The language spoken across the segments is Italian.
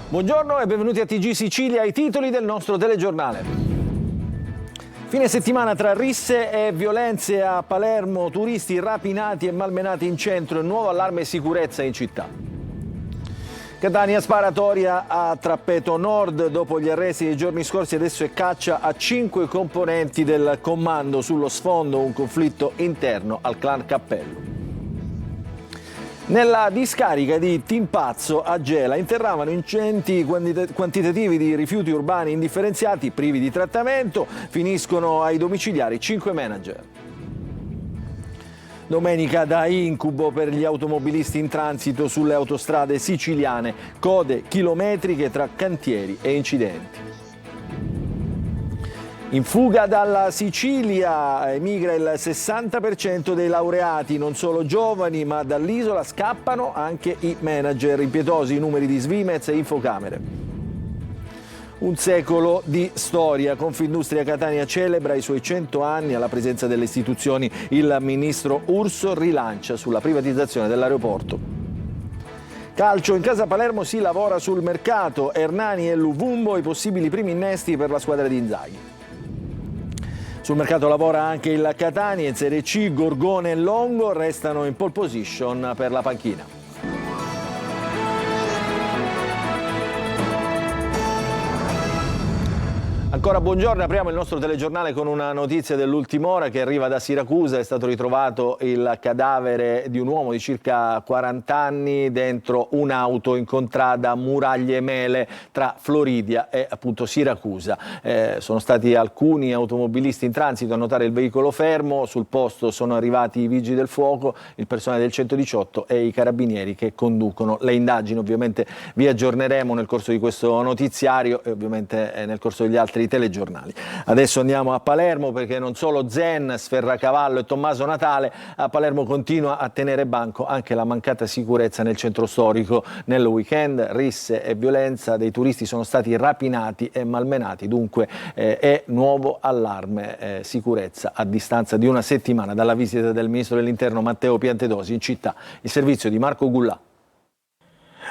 Buongiorno e benvenuti a TG Sicilia, i titoli del nostro telegiornale. Fine settimana tra risse e violenze a Palermo, turisti rapinati e malmenati in centro e nuovo allarme sicurezza in città. Catania, sparatoria a Trappeto Nord, dopo gli arresti dei giorni scorsi adesso è caccia a 5 componenti del comando, sullo sfondo un conflitto interno al clan Cappello. Nella discarica di Timpazzo a Gela interravano ingenti quantitativi di rifiuti urbani indifferenziati, privi di trattamento, finiscono ai domiciliari 5 manager. Domenica da incubo per gli automobilisti in transito sulle autostrade siciliane, code chilometriche tra cantieri e incidenti. In fuga dalla Sicilia emigra il 60% dei laureati, non solo giovani, ma dall'isola scappano anche i manager, impietosi i numeri di Svimez e Infocamere. Un secolo di storia. Confindustria Catania celebra i suoi 100 anni alla presenza delle istituzioni. Il ministro Urso rilancia sulla privatizzazione dell'aeroporto. Calcio, in casa Palermo si lavora sul mercato. Hernani e Luvumbo i possibili primi innesti per la squadra di Inzaghi. Sul mercato lavora anche il Catania, in Serie C Gorgone e Longo restano in pole position per la panchina. Ancora buongiorno, apriamo il nostro telegiornale con una notizia dell'ultima ora che arriva da Siracusa. È stato ritrovato il cadavere di un uomo di circa 40 anni dentro un'auto in contrada Muraglie Mele tra Floridia e appunto Siracusa. Sono stati alcuni automobilisti in transito a notare il veicolo fermo, sul posto sono arrivati i vigili del fuoco, il personale del 118 e i carabinieri che conducono le indagini. Ovviamente vi aggiorneremo nel corso di questo notiziario e ovviamente nel corso degli altri telegiornali. Adesso andiamo a Palermo perché non solo Zen, Sferracavallo e Tommaso Natale, a Palermo continua a tenere banco anche la mancata sicurezza nel centro storico. Nel weekend risse e violenza dei turisti sono stati rapinati e malmenati, dunque è nuovo allarme sicurezza a distanza di una settimana dalla visita del ministro dell'Interno Matteo Piantedosi in città. Il servizio di Marco Gullà.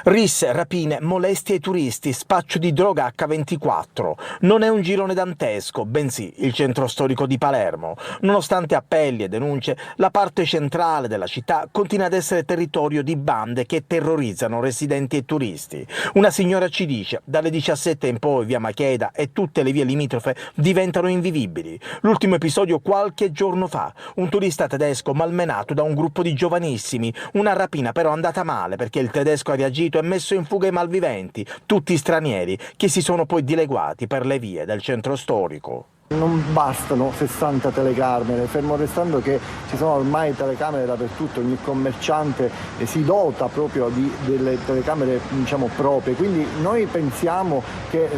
Risse, rapine, molestie ai turisti, spaccio di droga H24. Non è un girone dantesco, bensì il centro storico di Palermo. Nonostante appelli e denunce, la parte centrale della città continua ad essere territorio di bande che terrorizzano residenti e turisti. Una signora ci dice, dalle 17 in poi via Macheda e tutte le vie limitrofe diventano invivibili. L'ultimo episodio qualche giorno fa, un turista tedesco malmenato da un gruppo di giovanissimi, una rapina però andata male perché il tedesco ha reagito e messo in fuga i malviventi, tutti stranieri, che si sono poi dileguati per le vie del centro storico. Non bastano 60 telecamere, fermo restando che ci sono ormai telecamere dappertutto, ogni commerciante si dota proprio di delle telecamere proprie, quindi noi pensiamo che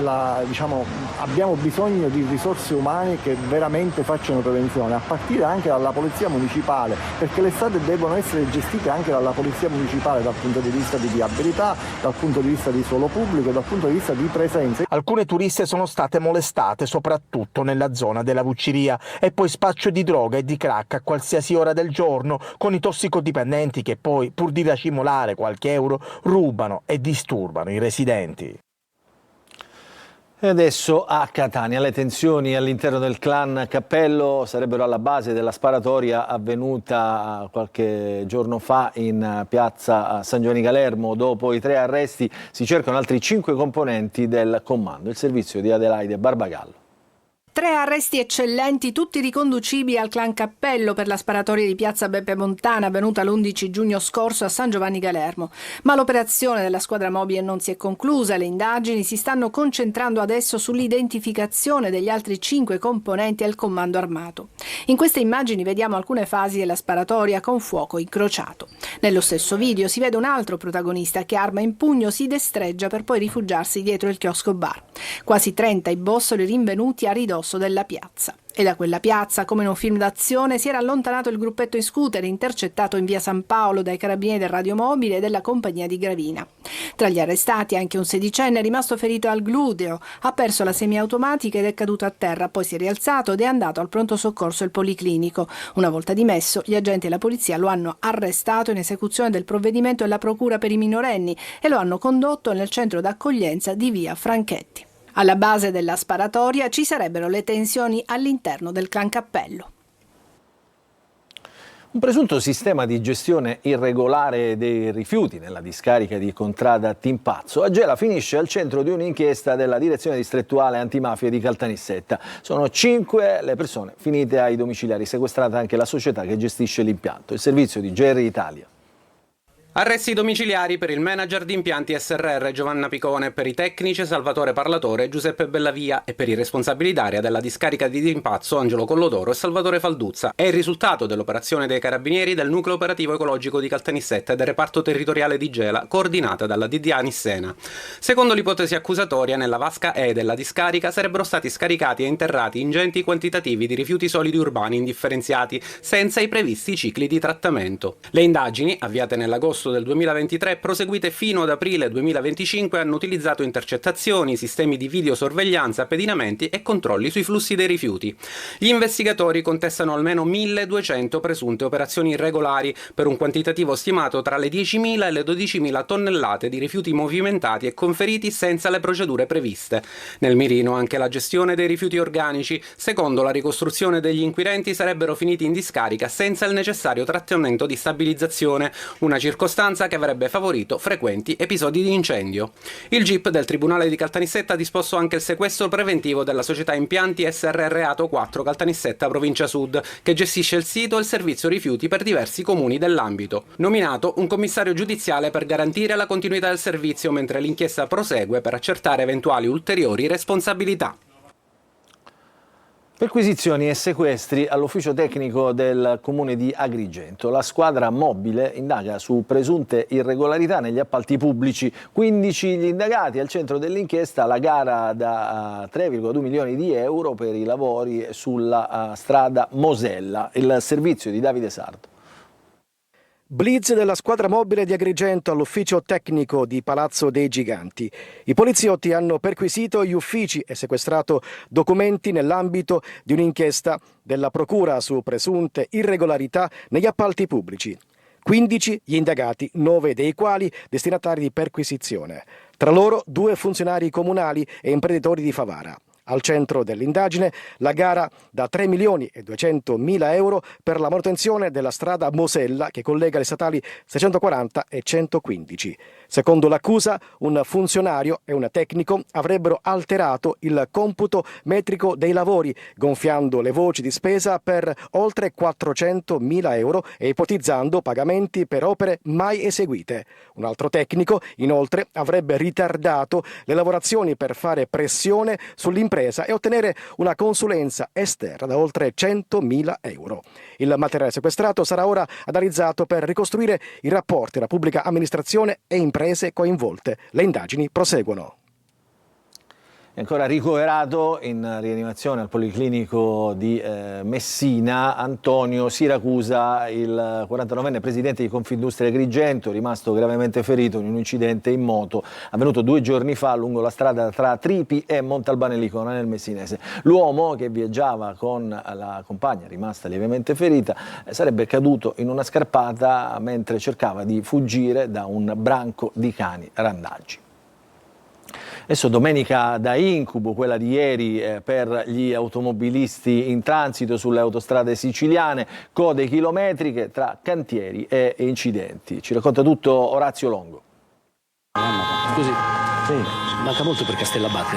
abbiamo bisogno di risorse umane che veramente facciano prevenzione, a partire anche dalla polizia municipale, perché le strade devono essere gestite anche dalla polizia municipale dal punto di vista di viabilità, dal punto di vista di suolo pubblico, dal punto di vista di presenza. Alcune turiste sono state molestate soprattutto nella zona della Vucciria e poi spaccio di droga e di crack a qualsiasi ora del giorno con i tossicodipendenti che poi, pur di racimolare qualche euro, rubano e disturbano i residenti. E adesso a Catania le tensioni all'interno del clan Cappello sarebbero alla base della sparatoria avvenuta qualche giorno fa in piazza San Giovanni Calermo. Dopo i 3 arresti si cercano altri 5 componenti del comando. Il servizio di Adelaide Barbagallo. 3 arresti eccellenti, tutti riconducibili al clan Cappello per la sparatoria di piazza Beppe Montana avvenuta l'11 giugno scorso a San Giovanni Calermo. Ma l'operazione della squadra mobile non si è conclusa, le indagini si stanno concentrando adesso sull'identificazione degli altri 5 componenti al comando armato. In queste immagini vediamo alcune fasi della sparatoria con fuoco incrociato. Nello stesso video si vede un altro protagonista che, arma in pugno, si destreggia per poi rifugiarsi dietro il chiosco bar. Quasi 30 i bossoli rinvenuti a ridosso della piazza. E da quella piazza, come in un film d'azione, si era allontanato il gruppetto in scooter intercettato in via San Paolo dai carabinieri del radiomobile e della compagnia di Gravina. Tra gli arrestati anche un sedicenne rimasto ferito al gluteo, ha perso la semiautomatica ed è caduto a terra, poi si è rialzato ed è andato al pronto soccorso e al policlinico. Una volta dimesso, gli agenti e la polizia lo hanno arrestato in esecuzione del provvedimento della procura per i minorenni e lo hanno condotto nel centro d'accoglienza di via Franchetti. Alla base della sparatoria ci sarebbero le tensioni all'interno del clan Cappello. Un presunto sistema di gestione irregolare dei rifiuti nella discarica di Contrada Timpazzo a Gela finisce al centro di un'inchiesta della Direzione Distrettuale Antimafia di Caltanissetta. Sono 5 le persone finite ai domiciliari, sequestrata anche la società che gestisce l'impianto, il servizio di GR Italia. Arresti domiciliari per il manager di impianti SRR Giovanna Picone, per i tecnici Salvatore Parlatore, Giuseppe Bellavia e per i responsabili d'area della discarica di Timpazzo Angelo Collodoro e Salvatore Falduzza. È il risultato dell'operazione dei carabinieri del nucleo operativo ecologico di Caltanissetta e del reparto territoriale di Gela, coordinata dalla DDA Nissena. Secondo l'ipotesi accusatoria, nella vasca E della discarica sarebbero stati scaricati e interrati ingenti quantitativi di rifiuti solidi urbani indifferenziati, senza i previsti cicli di trattamento. Le indagini, avviate nell'agosto del 2023 proseguite fino ad aprile 2025, hanno utilizzato intercettazioni, sistemi di videosorveglianza, pedinamenti e controlli sui flussi dei rifiuti. Gli investigatori contestano almeno 1.200 presunte operazioni irregolari per un quantitativo stimato tra le 10.000 e le 12.000 tonnellate di rifiuti movimentati e conferiti senza le procedure previste. Nel mirino anche la gestione dei rifiuti organici. Secondo la ricostruzione degli inquirenti sarebbero finiti in discarica senza il necessario trattamento di stabilizzazione, una circostanza che avrebbe favorito frequenti episodi di incendio. Il GIP del Tribunale di Caltanissetta ha disposto anche il sequestro preventivo della società Impianti SRR Ato 4 Caltanissetta Provincia Sud, che gestisce il sito e il servizio rifiuti per diversi comuni dell'ambito. Nominato un commissario giudiziale per garantire la continuità del servizio, mentre l'inchiesta prosegue per accertare eventuali ulteriori responsabilità. Perquisizioni e sequestri all'ufficio tecnico del comune di Agrigento. La squadra mobile indaga su presunte irregolarità negli appalti pubblici. 15 gli indagati, al centro dell'inchiesta la gara da 3,2 milioni di euro per i lavori sulla strada Mosella, il servizio di Davide Sardo. Blitz della squadra mobile di Agrigento all'ufficio tecnico di Palazzo dei Giganti. I poliziotti hanno perquisito gli uffici e sequestrato documenti nell'ambito di un'inchiesta della procura su presunte irregolarità negli appalti pubblici. 15 gli indagati, 9 dei quali destinatari di perquisizione. Tra loro 2 funzionari comunali e imprenditori di Favara. Al centro dell'indagine la gara da 3 milioni e 200 mila euro per la manutenzione della strada Mosella che collega le statali 640 e 115. Secondo l'accusa, un funzionario e un tecnico avrebbero alterato il computo metrico dei lavori, gonfiando le voci di spesa per oltre 400 mila euro e ipotizzando pagamenti per opere mai eseguite. Un altro tecnico, inoltre, avrebbe ritardato le lavorazioni per fare pressione sull'impresa e ottenere una consulenza esterna da oltre 100.000 euro. Il materiale sequestrato sarà ora analizzato per ricostruire i rapporti tra pubblica amministrazione e imprese coinvolte. Le indagini proseguono. È ancora ricoverato in rianimazione al Policlinico di Messina Antonio Siracusa, il 49enne presidente di Confindustria Agrigento, rimasto gravemente ferito in un incidente in moto avvenuto 2 giorni fa lungo la strada tra Tripi e Montalbano nel Messinese. L'uomo, che viaggiava con la compagna rimasta lievemente ferita, sarebbe caduto in una scarpata mentre cercava di fuggire da un branco di cani randaggi. Adesso domenica da incubo, quella di ieri per gli automobilisti in transito sulle autostrade siciliane, code chilometriche tra cantieri e incidenti. Ci racconta tutto Orazio Longo. Scusi, manca molto per Castellabate?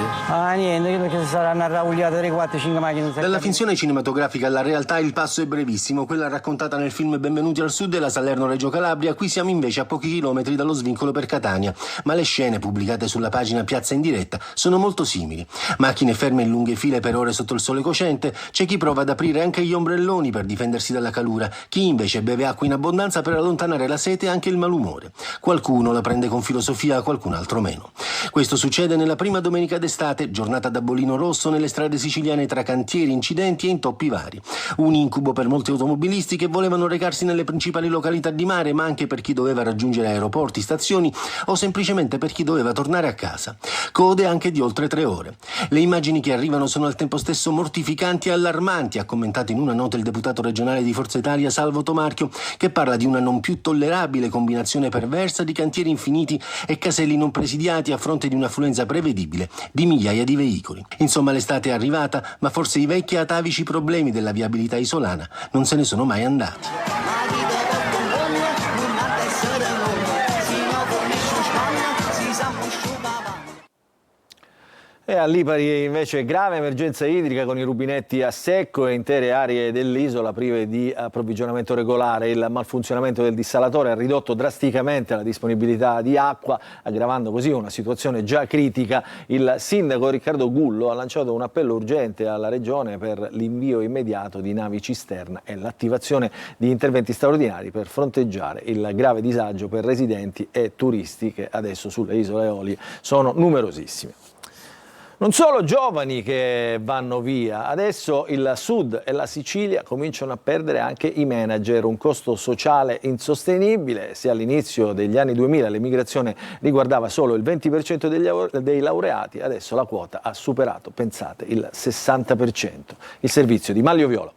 Niente, perché si saranno arraugliate 3-4-5 macchine. Dalla finzione cinematografica alla realtà il passo è brevissimo, quella raccontata nel film Benvenuti al Sud della Salerno-Reggio Calabria. Qui siamo invece a pochi chilometri dallo svincolo per Catania, ma le scene pubblicate sulla pagina Piazza in diretta sono molto simili. Macchine ferme in lunghe file per ore sotto il sole cocente, c'è chi prova ad aprire anche gli ombrelloni per difendersi dalla calura, chi invece beve acqua in abbondanza per allontanare la sete e anche il malumore. Qualcuno la prende con filosofia, qualcun altro meno. Questo succede succede nella prima domenica d'estate, giornata da bolino rosso nelle strade siciliane tra cantieri, incidenti e intoppi vari. Un incubo per molti automobilisti che volevano recarsi nelle principali località di mare, ma anche per chi doveva raggiungere aeroporti, stazioni o semplicemente per chi doveva tornare a casa. Code anche di oltre 3 ore. Le immagini che arrivano sono al tempo stesso mortificanti e allarmanti, ha commentato in una nota il deputato regionale di Forza Italia Salvo Tomarchio, che parla di una non più tollerabile combinazione perversa di cantieri infiniti e caselli non presidiati a fronte di un'affluenza prevedibile di migliaia di veicoli. Insomma, l'estate è arrivata, ma forse i vecchi atavici problemi della viabilità isolana non se ne sono mai andati. E a Lipari invece grave emergenza idrica con i rubinetti a secco e intere aree dell'isola prive di approvvigionamento regolare. Il malfunzionamento del dissalatore ha ridotto drasticamente la disponibilità di acqua, aggravando così una situazione già critica. Il sindaco Riccardo Gullo ha lanciato un appello urgente alla Regione per l'invio immediato di navi cisterna e l'attivazione di interventi straordinari per fronteggiare il grave disagio per residenti e turisti che adesso sulle isole Eolie sono numerosissimi. Non solo giovani che vanno via, adesso il Sud e la Sicilia cominciano a perdere anche i manager, un costo sociale insostenibile. Se all'inizio degli anni 2000 l'emigrazione riguardava solo il 20% dei laureati, adesso la quota ha superato, pensate, il 60%. Il servizio di Maglio Violo.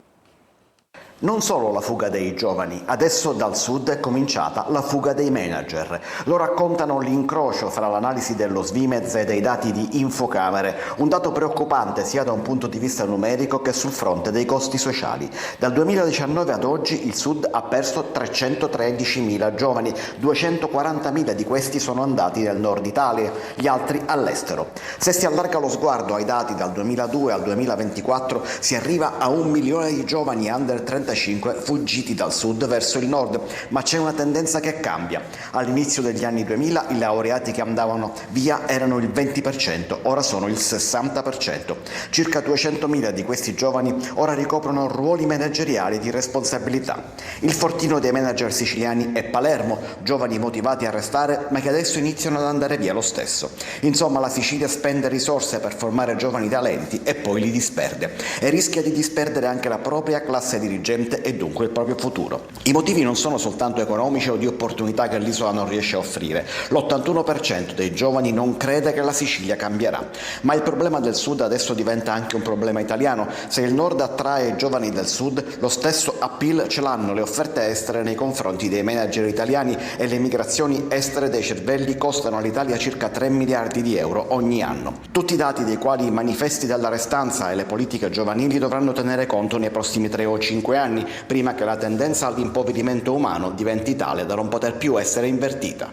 Non solo la fuga dei giovani, adesso dal Sud è cominciata la fuga dei manager. Lo raccontano l'incrocio fra l'analisi dello Svimez e dei dati di Infocamere, un dato preoccupante sia da un punto di vista numerico che sul fronte dei costi sociali. Dal 2019 ad oggi il Sud ha perso 313.000 giovani, 240.000 di questi sono andati nel nord Italia, gli altri all'estero. Se si allarga lo sguardo ai dati dal 2002 al 2024 si arriva a 1 milione di giovani under 35 fuggiti dal sud verso il nord, ma c'è una tendenza che cambia. All'inizio degli anni 2000 i laureati che andavano via erano il 20%, ora sono il 60%. Circa 200.000 di questi giovani ora ricoprono ruoli manageriali di responsabilità. Il fortino dei manager siciliani è Palermo, giovani motivati a restare ma che adesso iniziano ad andare via lo stesso. Insomma, la Sicilia spende risorse per formare giovani talenti e poi li disperde, e rischia di disperdere anche la propria classe dirigente e dunque il proprio futuro. I motivi non sono soltanto economici o di opportunità che l'isola non riesce a offrire. L'81% dei giovani non crede che la Sicilia cambierà. Ma il problema del Sud adesso diventa anche un problema italiano. Se il Nord attrae i giovani del Sud, lo stesso appeal ce l'hanno le offerte estere nei confronti dei manager italiani, e le migrazioni estere dei cervelli costano all'Italia circa 3 miliardi di euro ogni anno. Tutti i dati dei quali i manifesti della restanza e le politiche giovanili dovranno tenere conto nei prossimi 3 o 5 anni, prima che la tendenza all'impoverimento umano diventi tale da non poter più essere invertita.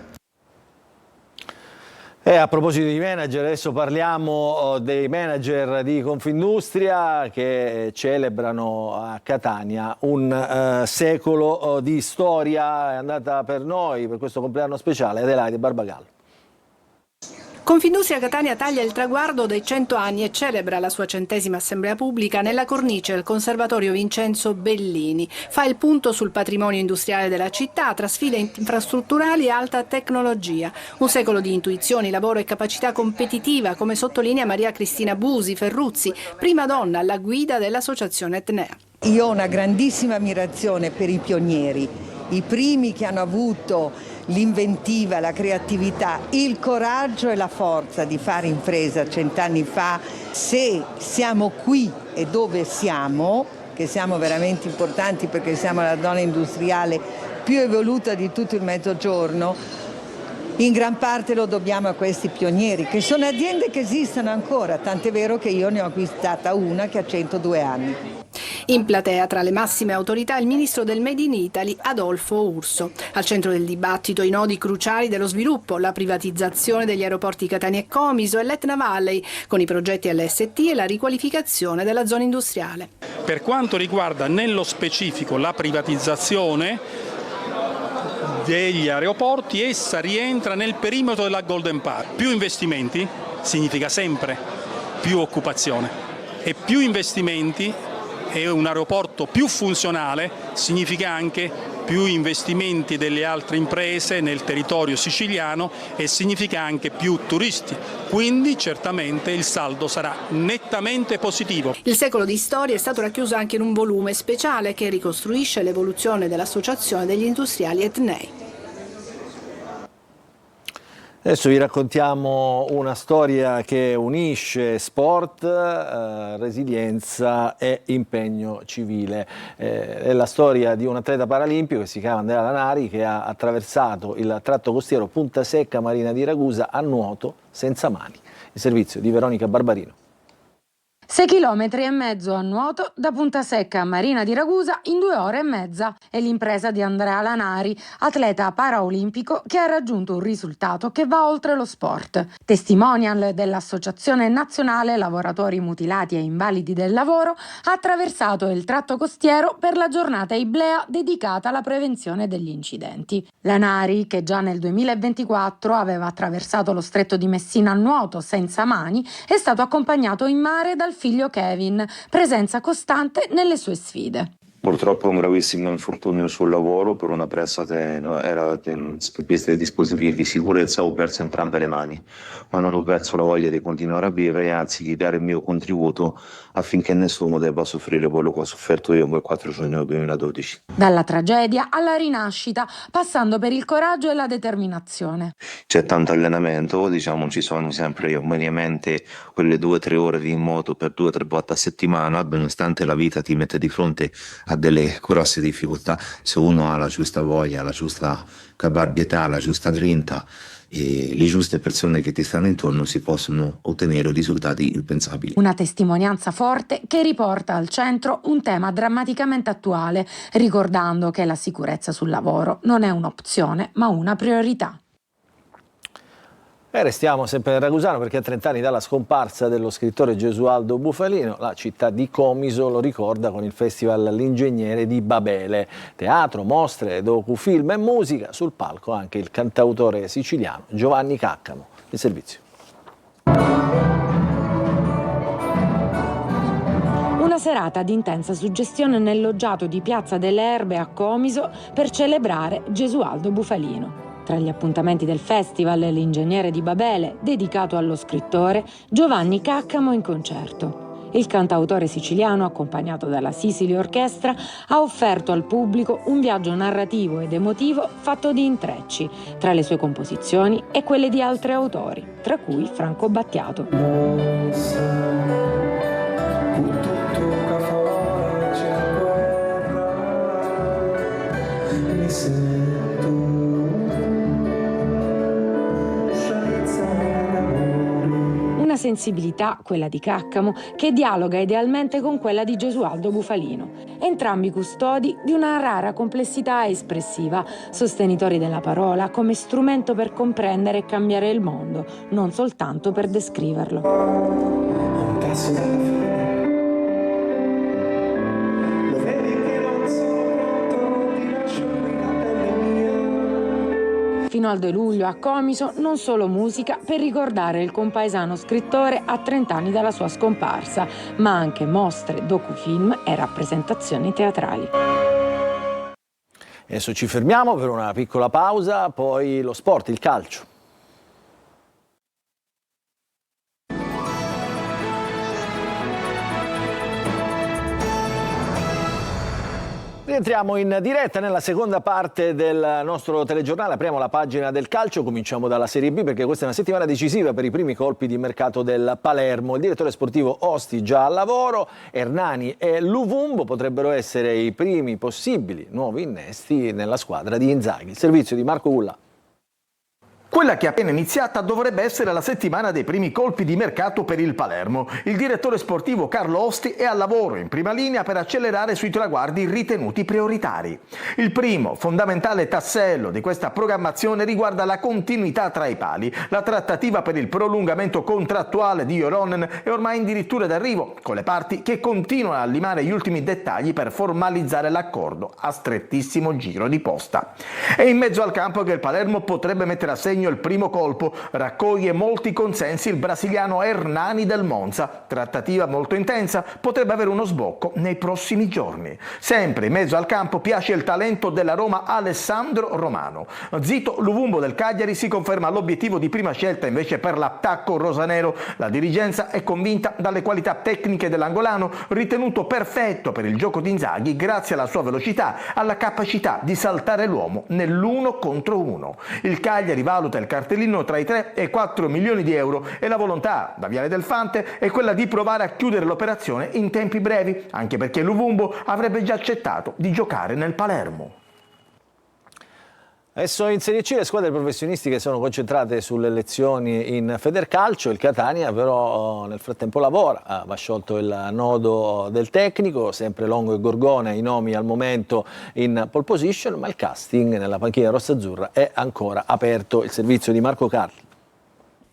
E a proposito di manager, adesso parliamo dei manager di Confindustria che celebrano a Catania un secolo di storia. È andata per noi, per questo compleanno speciale, Adelaide Barbagallo. Confindustria Catania taglia il traguardo dei 100 anni e celebra la sua 100ª assemblea pubblica nella cornice del Conservatorio Vincenzo Bellini. Fa il punto sul patrimonio industriale della città, tra sfide infrastrutturali e alta tecnologia. Un secolo di intuizioni, lavoro e capacità competitiva, come sottolinea Maria Cristina Busi Ferruzzi, prima donna alla guida dell'associazione Etnea. Io ho una grandissima ammirazione per i pionieri, i primi che hanno avuto l'inventiva, la creatività, il coraggio e la forza di fare impresa 100 anni fa. Se siamo qui e dove siamo, che siamo veramente importanti perché siamo la zona industriale più evoluta di tutto il Mezzogiorno, in gran parte lo dobbiamo a questi pionieri, che sono aziende che esistono ancora, tant'è vero che io ne ho acquistata una che ha 102 anni. In platea, tra le massime autorità, il ministro del Made in Italy, Adolfo Urso. Al centro del dibattito i nodi cruciali dello sviluppo, la privatizzazione degli aeroporti Catania e Comiso e l'Etna Valley, con i progetti LST e la riqualificazione della zona industriale. Per quanto riguarda nello specifico la privatizzazione degli aeroporti, essa rientra nel perimetro della Golden Path. Più investimenti significa sempre più occupazione, e più investimenti e un aeroporto più funzionale significa anche più investimenti delle altre imprese nel territorio siciliano e significa anche più turisti, quindi certamente il saldo sarà nettamente positivo. Il secolo di storia è stato racchiuso anche in un volume speciale che ricostruisce l'evoluzione dell'Associazione degli Industriali Etnei. Adesso vi raccontiamo una storia che unisce sport, resilienza e impegno civile. È la storia di un atleta paralimpico che si chiama Andrea Lanari, che ha attraversato il tratto costiero Punta Secca Marina di Ragusa a nuoto senza mani. Il servizio di Veronica Barbarino. 6 chilometri e mezzo a nuoto da Punta Secca a Marina di Ragusa in 2 ore e mezza. È l'impresa di Andrea Lanari, atleta paraolimpico che ha raggiunto un risultato che va oltre lo sport. Testimonial dell'Associazione Nazionale Lavoratori Mutilati e Invalidi del Lavoro, ha attraversato il tratto costiero per la giornata Iblea dedicata alla prevenzione degli incidenti. Lanari, che già nel 2024 aveva attraversato lo stretto di Messina a nuoto senza mani, è stato accompagnato in mare dal figlio Kevin, presenza costante nelle sue sfide. Purtroppo un gravissimo infortunio sul lavoro per una pressa che era sprovvista di dispositivi di sicurezza. Ho perso entrambe le mani, ma non ho perso la voglia di continuare a vivere, anzi di dare il mio contributo affinché nessuno debba soffrire quello che ho sofferto io quel 4 giugno 2012. Dalla tragedia alla rinascita, passando per il coraggio e la determinazione. C'è tanto allenamento, ci sono sempre io, mediamente quelle 2-3 ore di moto per 2-3 volte a settimana, nonostante la vita ti mette di fronte a delle grosse difficoltà. Se uno ha la giusta voglia, la giusta caparbietà, la giusta grinta e le giuste persone che ti stanno intorno, si possono ottenere risultati impensabili. Una testimonianza forte che riporta al centro un tema drammaticamente attuale, ricordando che la sicurezza sul lavoro non è un'opzione ma una priorità. E restiamo sempre nel ragusano, perché a 30 anni dalla scomparsa dello scrittore Gesualdo Bufalino, la città di Comiso lo ricorda con il Festival L'Ingegnere di Babele. Teatro, mostre, docufilm e musica, sul palco anche il cantautore siciliano Giovanni Caccamo. Il servizio. Una serata di intensa suggestione nel loggiato di Piazza delle Erbe a Comiso per celebrare Gesualdo Bufalino. Tra gli appuntamenti del festival, l'Ingegnere di Babele, dedicato allo scrittore, Giovanni Caccamo in concerto. Il cantautore siciliano, accompagnato dalla Sicily Orchestra, ha offerto al pubblico un viaggio narrativo ed emotivo fatto di intrecci, tra le sue composizioni e quelle di altri autori, tra cui Franco Battiato. Una sensibilità, quella di Caccamo, che dialoga idealmente con quella di Gesualdo Bufalino. Entrambi custodi di una rara complessità espressiva, sostenitori della parola come strumento per comprendere e cambiare il mondo, non soltanto per descriverlo. Fino al 2 luglio a Comiso non solo musica per ricordare il compaesano scrittore a 30 anni dalla sua scomparsa, ma anche mostre, docufilm e rappresentazioni teatrali. Adesso ci fermiamo per una piccola pausa, poi lo sport, il calcio. Rientriamo in diretta nella seconda parte del nostro telegiornale, apriamo la pagina del calcio, cominciamo dalla Serie B perché questa è una settimana decisiva per i primi colpi di mercato del Palermo. Il direttore sportivo Osti già al lavoro, Hernani e Luvumbo potrebbero essere i primi possibili nuovi innesti nella squadra di Inzaghi. Il servizio di Marco Gullà. Quella che è appena iniziata dovrebbe essere la settimana dei primi colpi di mercato per il Palermo. Il direttore sportivo Carlo Osti è al lavoro in prima linea per accelerare sui traguardi ritenuti prioritari. Il primo, fondamentale tassello di questa programmazione riguarda la continuità tra i pali. La trattativa per il prolungamento contrattuale di Joronen è ormai addirittura d'arrivo, con le parti che continuano a limare gli ultimi dettagli per formalizzare l'accordo a strettissimo giro di posta. È in mezzo al campo che il Palermo potrebbe mettere a segno il primo colpo. Raccoglie molti consensi il brasiliano Hernani del Monza. Trattativa molto intensa, potrebbe avere uno sbocco nei prossimi giorni. Sempre in mezzo al campo piace il talento della Roma Alessandro Romano. Zito Luvumbo del Cagliari si conferma l'obiettivo di prima scelta invece per l'attacco rosanero. La dirigenza è convinta dalle qualità tecniche dell'angolano, ritenuto perfetto per il gioco di Inzaghi grazie alla sua velocità, alla capacità di saltare l'uomo nell'1 contro 1. Il Cagliari valuta il cartellino tra i 3 e 4 milioni di euro e la volontà da Viale del Fante è quella di provare a chiudere l'operazione in tempi brevi, anche perché Luvumbo avrebbe già accettato di giocare nel Palermo. Adesso in Serie C le squadre professionistiche sono concentrate sulle elezioni in Federcalcio. Il Catania però nel frattempo lavora, va sciolto il nodo del tecnico, sempre Longo e Gorgone i nomi al momento in pole position, ma il casting nella panchina rossazzurra è ancora aperto. Il servizio di Marco Carli.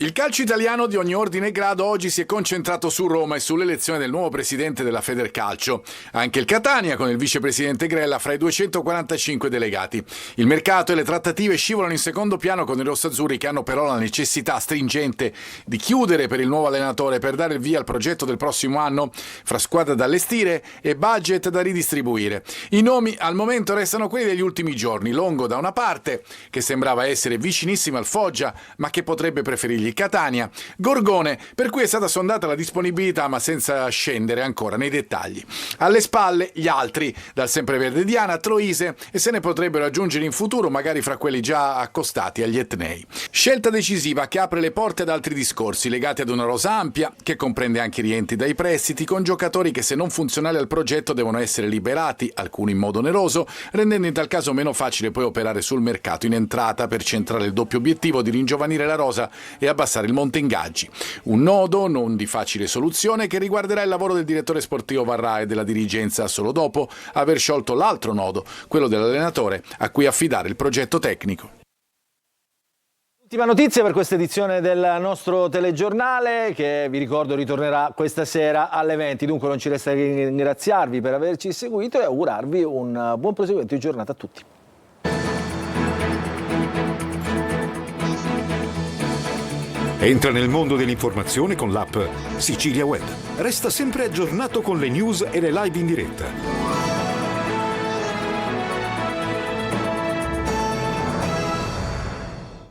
Il calcio italiano di ogni ordine e grado oggi si è concentrato su Roma e sull'elezione del nuovo presidente della Federcalcio. Anche il Catania con il vicepresidente Grella fra i 245 delegati. Il mercato e le trattative scivolano in secondo piano con i rossazzurri che hanno però la necessità stringente di chiudere per il nuovo allenatore per dare il via al progetto del prossimo anno fra squadre da allestire e budget da ridistribuire. I nomi al momento restano quelli degli ultimi giorni. Longo da una parte, che sembrava essere vicinissimo al Foggia ma che potrebbe preferirgli Catania, Gorgone per cui è stata sondata la disponibilità ma senza scendere ancora nei dettagli. Alle spalle gli altri, dal sempreverde Diana a Troise, e se ne potrebbero aggiungere in futuro magari fra quelli già accostati agli etnei. Scelta decisiva che apre le porte ad altri discorsi legati ad una rosa ampia che comprende anche rientri dai prestiti con giocatori che se non funzionali al progetto devono essere liberati, alcuni in modo oneroso, rendendo in tal caso meno facile poi operare sul mercato in entrata per centrare il doppio obiettivo di ringiovanire la rosa e abbassare il monte ingaggi. Un nodo non di facile soluzione che riguarderà il lavoro del direttore sportivo Varrà e della dirigenza solo dopo aver sciolto l'altro nodo, quello dell'allenatore, a cui affidare il progetto tecnico. Ultima notizia per questa edizione del nostro telegiornale che vi ricordo ritornerà questa sera alle 20. Dunque non ci resta che ringraziarvi per averci seguito e augurarvi un buon proseguimento di giornata a tutti. Entra nel mondo dell'informazione con l'app Sicilia Web. Resta sempre aggiornato con le news e le live in diretta.